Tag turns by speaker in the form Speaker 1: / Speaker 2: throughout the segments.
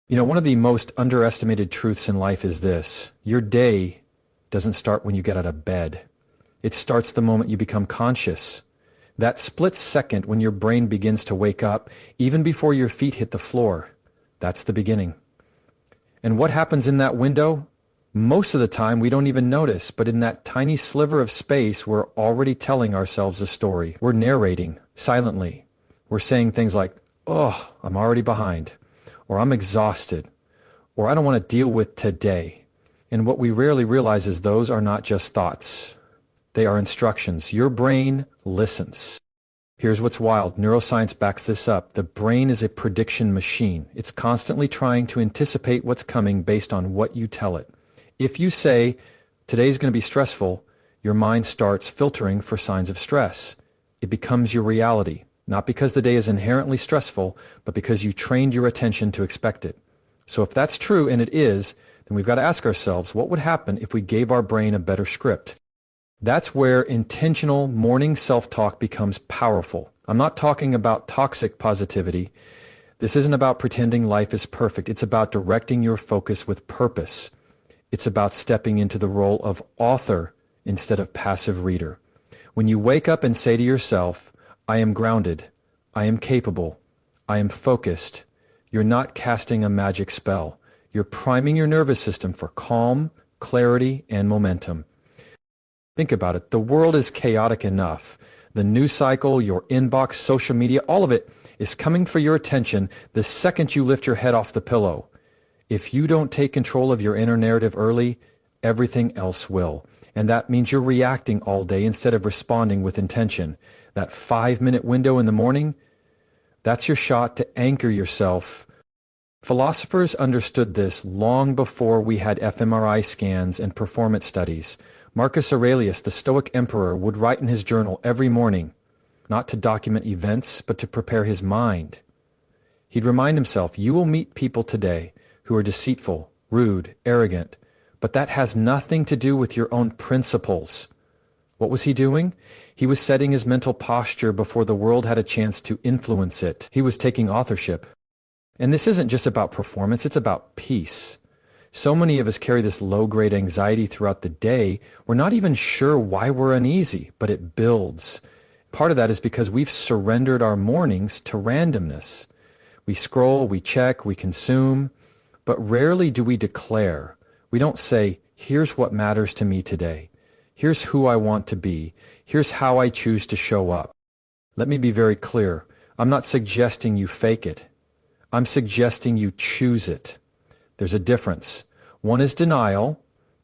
Speaker 1: One of the most underestimated truths in life is this: your day doesn't start when you get out of bed. It starts the moment you become conscious. That split second when your brain begins to wake up, even before your feet hit the floor, that's the beginning. And what happens in that window? Most of the time we don't even notice, but in that tiny sliver of space, we're already telling ourselves a story. We're narrating silently. We're saying things like, "Oh, I'm already behind," or "I'm exhausted," or "I don't want to deal with today." And what we rarely realize is those are not just thoughts. They are instructions. Your brain listens. Here's what's wild. Neuroscience backs this up. The brain is a prediction machine. It's constantly trying to anticipate what's coming based on what you tell it. If you say, "Today's going to be stressful," your mind starts filtering for signs of stress. It becomes your reality, not because the day is inherently stressful, but because you trained your attention to expect it. So if that's true, and it is, then we've got to ask ourselves, what would happen if we gave our brain a better script? That's where intentional morning self-talk becomes powerful. I'm not talking about toxic positivity. This isn't about pretending life is perfect. It's about directing your focus with purpose. It's about stepping into the role of author instead of passive reader. When you wake up and say to yourself, "I am grounded, I am capable, I am focused," you're not casting a magic spell. You're priming your nervous system for calm, clarity, and momentum. Think about it. The world is chaotic enough. The news cycle, your inbox, social media, all of it is coming for your attention the second you lift your head off the pillow. If you don't take control of your inner narrative early, everything else will. And that means you're reacting all day instead of responding with intention. That 5-minute window in the morning, that's your shot to anchor yourself. Philosophers understood this long before we had fMRI scans and performance studies. Marcus Aurelius, the Stoic emperor, would write in his journal every morning, not to document events, but to prepare his mind. He'd remind himself, "You will meet people today who are deceitful, rude, arrogant, but that has nothing to do with your own principles." What was he doing? He was setting his mental posture before the world had a chance to influence it. He was taking authorship. And this isn't just about performance, it's about peace. So many of us carry this low-grade anxiety throughout the day. We're not even sure why we're uneasy, but it builds. Part of that is because we've surrendered our mornings to randomness. We scroll, we check, we consume, but rarely do we declare. We don't say, "Here's what matters to me today. Here's who I want to be. Here's how I choose to show up." Let me be very clear. I'm not suggesting you fake it. I'm suggesting you choose it. There's a difference. One is denial,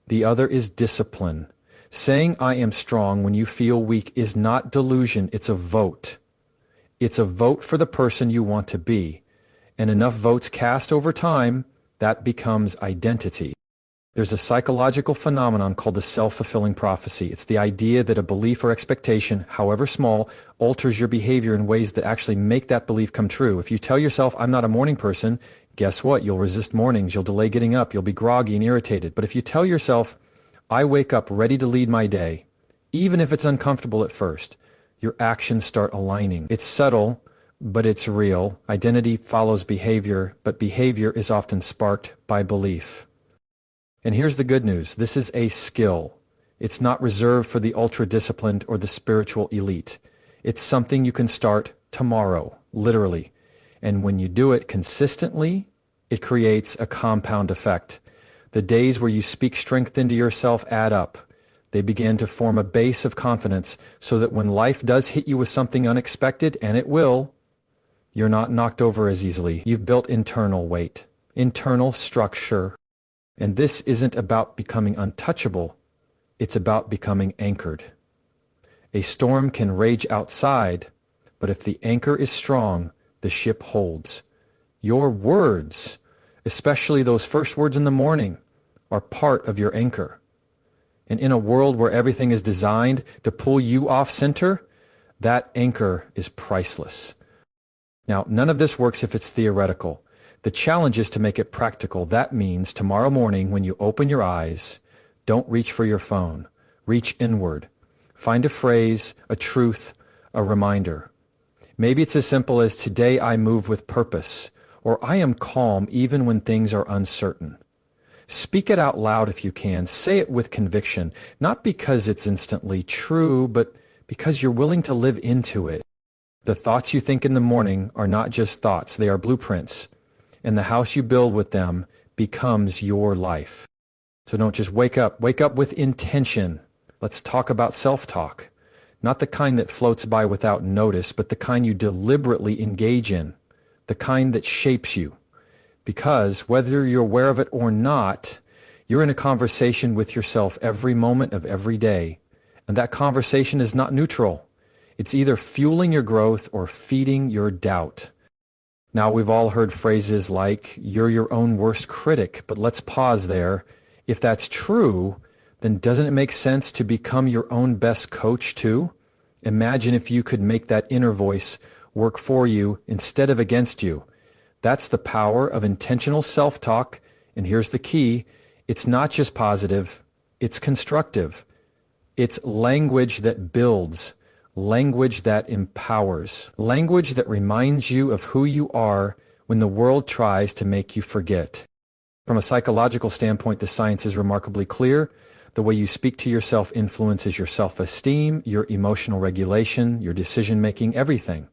Speaker 1: the other is discipline. Saying "I am strong" when you feel weak is not delusion, it's a vote. It's a vote for the person you want to be. And enough votes cast over time, that becomes identity. There's a psychological phenomenon called the self-fulfilling prophecy. It's the idea that a belief or expectation, however small, alters your behavior in ways that actually make that belief come true. If you tell yourself, "I'm not a morning person," guess what? You'll resist mornings, you'll delay getting up, you'll be groggy and irritated. But if you tell yourself, "I wake up ready to lead my day," even if it's uncomfortable at first, your actions start aligning. It's subtle, but it's real. Identity follows behavior, but behavior is often sparked by belief. And here's the good news. This is a skill. It's not reserved for the ultra-disciplined or the spiritual elite. It's something you can start tomorrow, literally. And when you do it consistently, it creates a compound effect. The days where you speak strength into yourself add up. They begin to form a base of confidence so that when life does hit you with something unexpected, and it will, you're not knocked over as easily. You've built internal weight, internal structure. And this isn't about becoming untouchable. It's about becoming anchored. A storm can rage outside, but if the anchor is strong, the ship holds. Your words, especially those first words in the morning, are part of your anchor. And in a world where everything is designed to pull you off center, that anchor is priceless. Now, none of this works if it's theoretical. The challenge is to make it practical. That means tomorrow morning when you open your eyes, don't reach for your phone. Reach inward. Find a phrase, a truth, a reminder. Maybe it's as simple as "Today I move with purpose," or I am calm even when things are uncertain. Speak it out loud if you can. Say it with conviction, not because it's instantly true, but because you're willing to live into it. The thoughts you think in the morning are not just thoughts, they are blueprints. And the house you build with them becomes your life. So don't just wake up with intention. Let's talk about self-talk. Not the kind that floats by without notice, but the kind you deliberately engage in, the kind that shapes you. Because whether you're aware of it or not, you're in a conversation with yourself every moment of every day. And that conversation is not neutral. It's either fueling your growth or feeding your doubt. Now, we've all heard phrases like, you're your own worst critic, but let's pause there. If that's true, then doesn't it make sense to become your own best coach too? Imagine if you could make that inner voice work for you instead of against you. That's the power of intentional self-talk, and here's the key. It's not just positive, it's constructive. It's language that builds, language that empowers, language that reminds you of who you are when the world tries to make you forget. From a psychological standpoint, the science is remarkably clear. The way you speak to yourself influences your self-esteem, your emotional regulation, your decision-making, everything.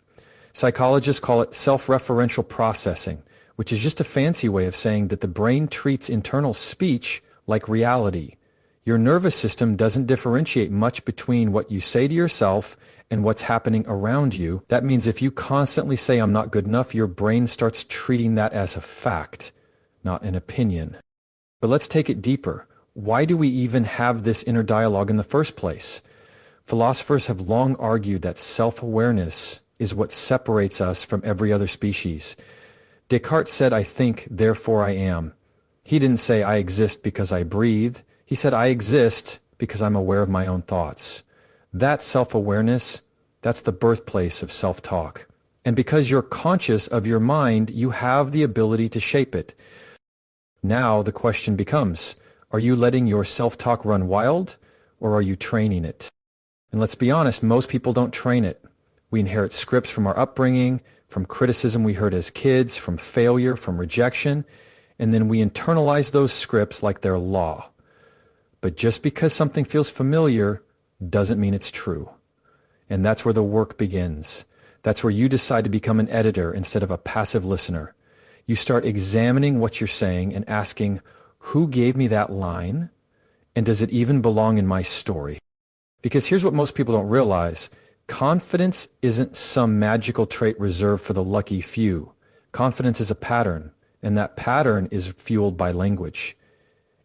Speaker 1: Psychologists call it self-referential processing, which is just a fancy way of saying that the brain treats internal speech like reality. Your nervous system doesn't differentiate much between what you say to yourself and what's happening around you. That means if you constantly say, I'm not good enough, your brain starts treating that as a fact, not an opinion. But let's take it deeper. Why do we even have this inner dialogue in the first place? Philosophers have long argued that self-awareness is what separates us from every other species. Descartes said, I think, therefore I am. He didn't say, I exist because I breathe. He said, I exist because I'm aware of my own thoughts. That self-awareness, that's the birthplace of self-talk. And because you're conscious of your mind, you have the ability to shape it. Now the question becomes, are you letting your self-talk run wild, or are you training it? And let's be honest, most people don't train it. We inherit scripts from our upbringing, from criticism we heard as kids, from failure, from rejection, and then we internalize those scripts like they're law. But just because something feels familiar doesn't mean it's true. And that's where the work begins. That's where you decide to become an editor instead of a passive listener. You start examining what you're saying and asking, who gave me that line? And does it even belong in my story? Because here's what most people don't realize. Confidence isn't some magical trait reserved for the lucky few. Confidence is a pattern, and that pattern is fueled by language.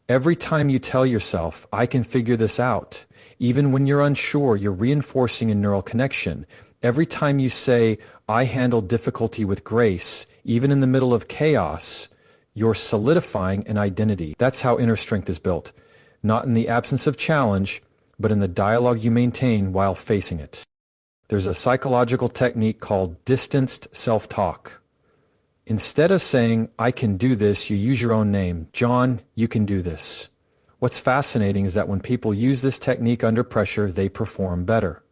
Speaker 1: Every time you tell yourself, I can figure this out, even when you're unsure, you're reinforcing a neural connection. Every time you say, I handle difficulty with grace, even in the middle of chaos, you're solidifying an identity. That's how inner strength is built. Not in the absence of challenge, but in the dialogue you maintain while facing it. There's a psychological technique called distanced self-talk. Instead of saying, I can do this, you use your own name. John, you can do this. What's fascinating is that when people use this technique under pressure, they perform better.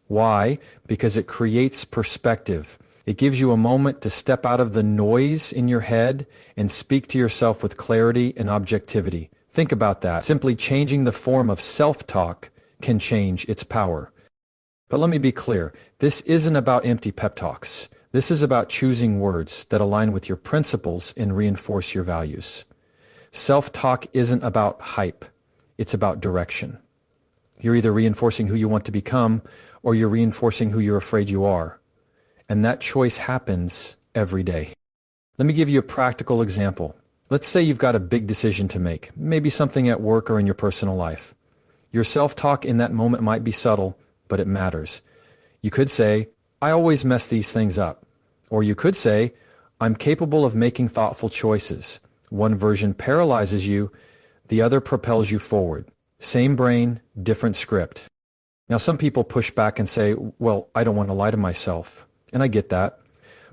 Speaker 1: Why? Because it creates perspective. It gives you a moment to step out of the noise in your head and speak to yourself with clarity and objectivity. Think about that. Simply changing the form of self-talk can change its power. But let me be clear. This isn't about empty pep talks. This is about choosing words that align with your principles and reinforce your values. Self-talk isn't about hype. It's about direction. You're either reinforcing who you want to become or you're reinforcing who you're afraid you are. And that choice happens every day. Let me give you a practical example. Let's say you've got a big decision to make, maybe something at work or in your personal life. Your self-talk in that moment might be subtle, but it matters. You could say, I always mess these things up. Or you could say, I'm capable of making thoughtful choices. One version paralyzes you, the other propels you forward. Same brain, different script. Now some people push back and say, well, I don't want to lie to myself. And I get that.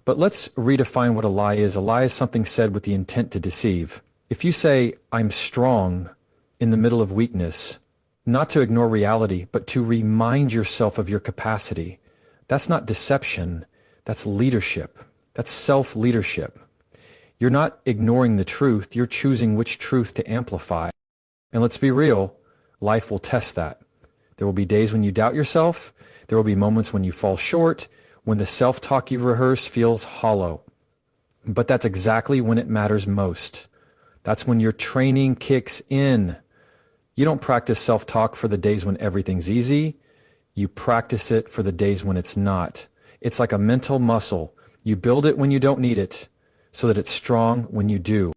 Speaker 1: But let's redefine what a lie is. A lie is something said with the intent to deceive. If you say, I'm strong in the middle of weakness, not to ignore reality, but to remind yourself of your capacity, that's not deception, that's leadership. That's self-leadership. You're not ignoring the truth, you're choosing which truth to amplify. And let's be real, life will test that. There will be days when you doubt yourself, there will be moments when you fall short, when the self-talk you've rehearsed feels hollow. But that's exactly when it matters most. That's when your training kicks in. You don't practice self-talk for the days when everything's easy. You practice it for the days when it's not. It's like a mental muscle. You build it when you don't need it, so that it's strong when you do.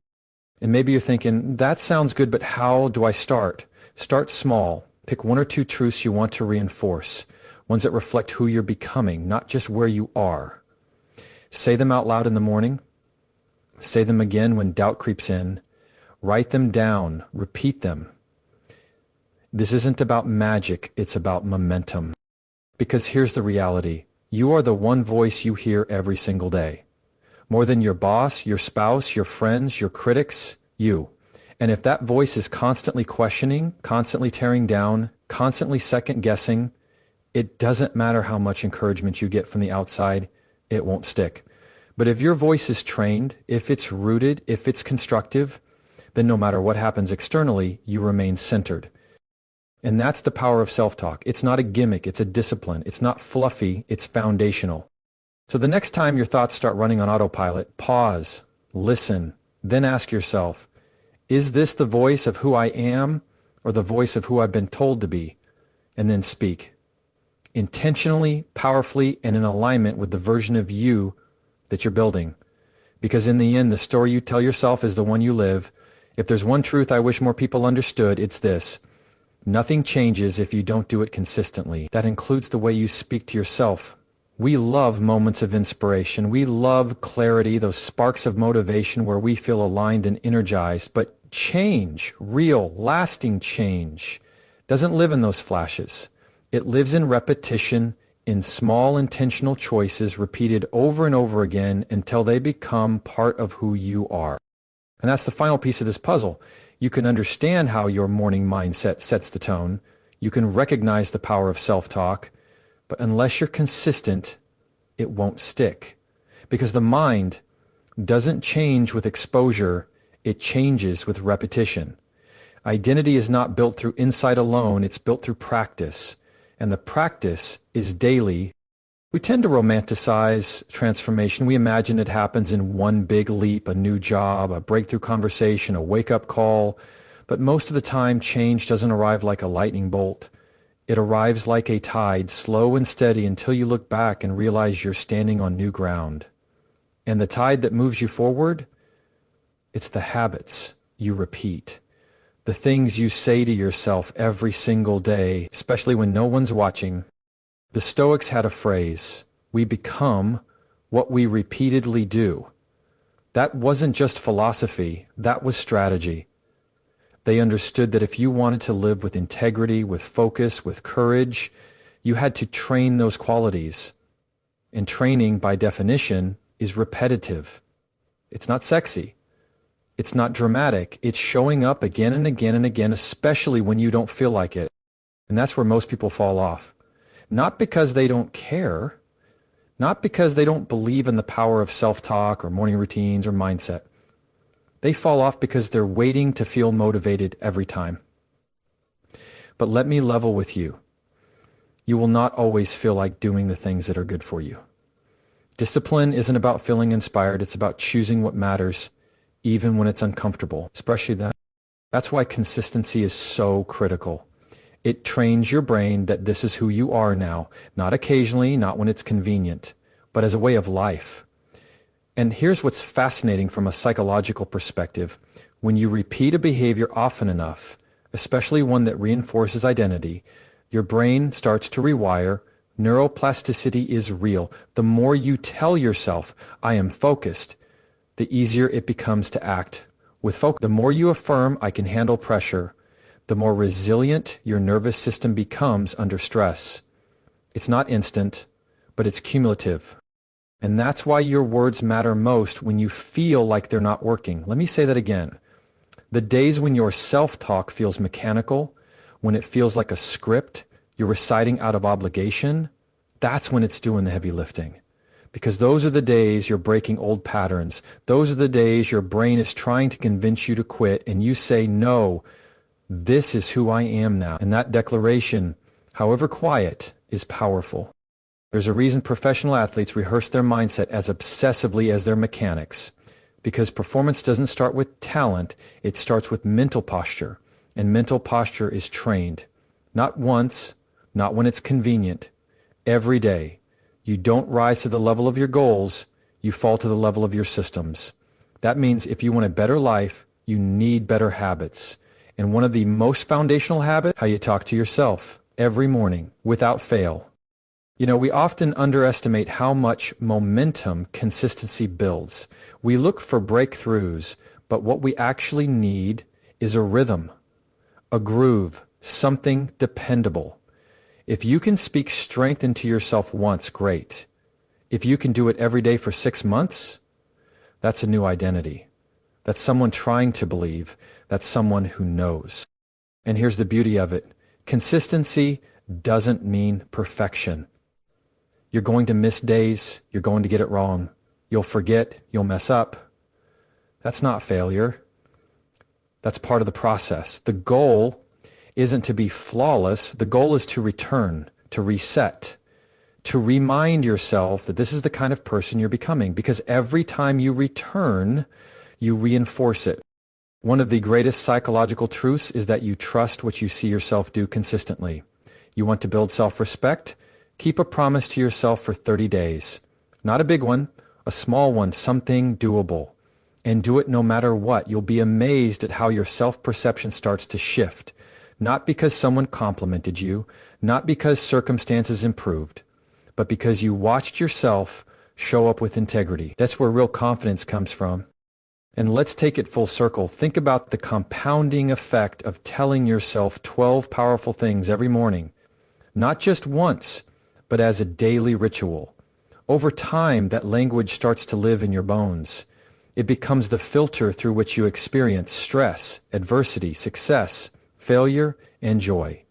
Speaker 1: And maybe you're thinking, that sounds good, but how do I start? Start small. Pick one or two truths you want to reinforce, ones that reflect who you're becoming, not just where you are. Say them out loud in the morning. Say them again when doubt creeps in. Write them down. Repeat them. This isn't about magic, it's about momentum. Because here's the reality. You are the one voice you hear every single day. More than your boss, your spouse, your friends, your critics, you. And if that voice is constantly questioning, constantly tearing down, constantly second-guessing, it doesn't matter how much encouragement you get from the outside, it won't stick. But if your voice is trained, if it's rooted, if it's constructive, then no matter what happens externally, you remain centered. And that's the power of self-talk. It's not a gimmick, it's a discipline. It's not fluffy, it's foundational. So the next time your thoughts start running on autopilot, pause, listen, then ask yourself, is this the voice of who I am or the voice of who I've been told to be? And then speak. Intentionally, powerfully, and in alignment with the version of you that you're building. Because in the end, the story you tell yourself is the one you live. If there's one truth I wish more people understood, it's this. Nothing changes if you don't do it consistently. That includes the way you speak to yourself. We love moments of inspiration. We love clarity, those sparks of motivation where we feel aligned and energized. But change, real, lasting change, doesn't live in those flashes. It lives in repetition, in small intentional choices repeated over and over again until they become part of who you are. And that's the final piece of this puzzle. You can understand how your morning mindset sets the tone. You can recognize the power of self-talk. But unless you're consistent, it won't stick. Because the mind doesn't change with exposure, it changes with repetition. Identity is not built through insight alone, it's built through practice. And the practice is daily. We tend to romanticize transformation. We imagine it happens in one big leap, a new job, a breakthrough conversation, a wake-up call. But most of the time, change doesn't arrive like a lightning bolt. It arrives like a tide, slow and steady until you look back and realize you're standing on new ground. And the tide that moves you forward, it's the habits you repeat. The things you say to yourself every single day, especially when no one's watching. The Stoics had a phrase, we become what we repeatedly do. That wasn't just philosophy, that was strategy. They understood that if you wanted to live with integrity, with focus, with courage, you had to train those qualities. And training, by definition, is repetitive. It's not sexy. It's not dramatic. It's showing up again and again and again, especially when you don't feel like it. And that's where most people fall off. Not because they don't care, not because they don't believe in the power of self-talk or morning routines or mindset. They fall off because they're waiting to feel motivated every time. But let me level with you. You will not always feel like doing the things that are good for you. Discipline isn't about feeling inspired. It's about choosing what matters, even when it's uncomfortable, especially that. That's why consistency is so critical. It trains your brain that this is who you are now, not occasionally, not when it's convenient, but as a way of life. And here's what's fascinating from a psychological perspective. When you repeat a behavior often enough, especially one that reinforces identity, your brain starts to rewire. Neuroplasticity is real. The more you tell yourself, I am focused, the easier it becomes to act with focus. The more you affirm, I can handle pressure, the more resilient your nervous system becomes under stress. It's not instant, but it's cumulative. And that's why your words matter most when you feel like they're not working. Let me say that again. The days when your self-talk feels mechanical, when it feels like a script, you're reciting out of obligation, that's when it's doing the heavy lifting. Because those are the days you're breaking old patterns. Those are the days your brain is trying to convince you to quit, and you say, no, this is who I am now. And that declaration, however quiet, is powerful. There's a reason professional athletes rehearse their mindset as obsessively as their mechanics. Because performance doesn't start with talent, it starts with mental posture. And mental posture is trained. Not once, not when it's convenient. Every day. You don't rise to the level of your goals, you fall to the level of your systems. That means if you want a better life, you need better habits. And one of the most foundational habits, how you talk to yourself every morning without fail. You know, we often underestimate how much momentum consistency builds. We look for breakthroughs, but what we actually need is a rhythm, a groove, something dependable. If you can speak strength into yourself once, great. If you can do it every day for 6 months, that's a new identity. That's someone trying to believe. That's someone who knows. And here's the beauty of it. Consistency doesn't mean perfection. You're going to miss days. You're going to get it wrong. You'll forget. You'll mess up. That's not failure. That's part of the process. The goal isn't to be flawless. The goal is to return, to reset, to remind yourself that this is the kind of person you're becoming, because every time you return, you reinforce it. One of the greatest psychological truths is that you trust what you see yourself do consistently. You want to build self-respect? Keep a promise to yourself for 30 days. Not a big one, a small one, something doable. And do it no matter what. You'll be amazed at how your self-perception starts to shift. Not because someone complimented you, not because circumstances improved, but because you watched yourself show up with integrity. That's where real confidence comes from. And let's take it full circle. Think about the compounding effect of telling yourself 12 powerful things every morning, not just once, but as a daily ritual. Over time, that language starts to live in your bones. It becomes the filter through which you experience stress, adversity, success, failure, and joy.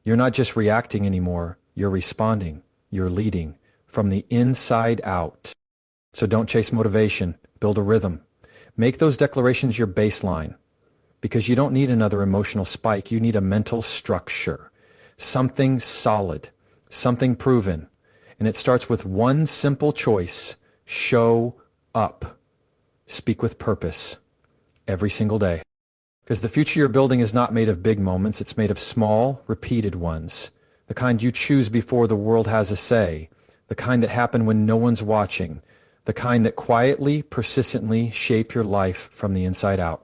Speaker 1: You're not just reacting anymore, you're responding, you're leading from the inside out. So don't chase motivation, build a rhythm. Make those declarations your baseline, because you don't need another emotional spike, you need a mental structure, something solid, something proven. And it starts with one simple choice: show up. Speak with purpose every single day. Because the future you're building is not made of big moments, it's made of small, repeated ones. The kind you choose before the world has a say. The kind that happen when no one's watching. The kind that quietly, persistently shape your life from the inside out.